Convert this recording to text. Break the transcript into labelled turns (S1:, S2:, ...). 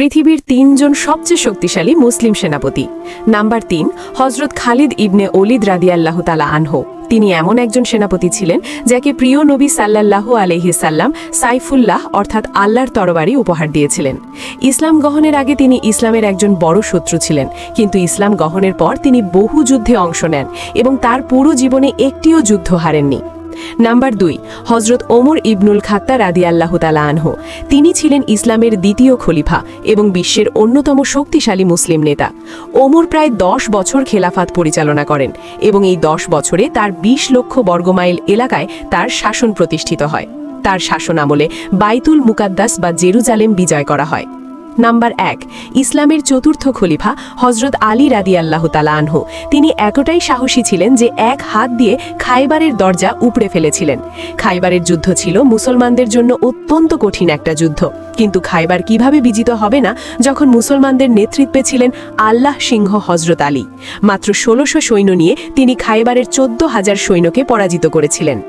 S1: পৃথিবীর ৩ জন সবচেয়ে শক্তিশালী মুসলিম সেনাপতি। নাম্বার ৩, হযরত খালিদ ইবনে ওলীদ রাদিয়াল্লাহু তাআলা আনহু। তিনি এমন একজন সেনাপতি ছিলেন যাকে প্রিয় নবী সাল্লাল্লাহু আলাইহি সাল্লাম সাইফুল্লাহ অর্থাৎ আল্লাহর তরবারি উপহার দিয়েছিলেন। ইসলাম গ্রহণের আগে তিনি ইসলামের একজন বড় শত্রু ছিলেন, কিন্তু ইসলাম গ্রহণের পর তিনি বহু যুদ্ধে অংশ নেন এবং তার পুরো জীবনে একটিও যুদ্ধ হারেননি। নাম্বার ২, হযরত ওমর ইবনুল খাত্তাব রাদিয়াল্লাহু তাআলা আনহু। তিনি ছিলেন ইসলামের দ্বিতীয় খলিফা এবং বিশ্বের অন্যতম শক্তিশালী মুসলিম নেতা। ওমর প্রায় ১০ বছর খেলাফত পরিচালনা করেন এবং এই ১০ বছরে তার ২০ লক্ষ বর্গমাইল এলাকায় তার শাসন প্রতিষ্ঠিত হয়। তার শাসন আমলে বাইতুল মুকাদ্দাস বা জেরুজালেম বিজয় করা হয়। নাম্বার ১, ইসলামের চতুর্থ খলিফা হযরত আলী রাদিয়াল্লাহু তাআলা আনহু। তিনি এতটাই সাহসী ছিলেন যে এক হাত দিয়ে খায়বারের দরজা উপড়ে ফেলেছিলেন। খায়বারের যুদ্ধ ছিল মুসলমানদের জন্য অত্যন্ত কঠিন একটা যুদ্ধ, কিন্তু খায়বার কিভাবে বিজিত হবে না যখন মুসলমানদের নেতৃত্বে ছিলেন আল্লাহ সিংহ হযরত আলী। মাত্র ১৬০০ সৈন্য নিয়ে তিনি খায়বারের ১৪,০০০ সৈন্যকে পরাজিত করেছিলেন।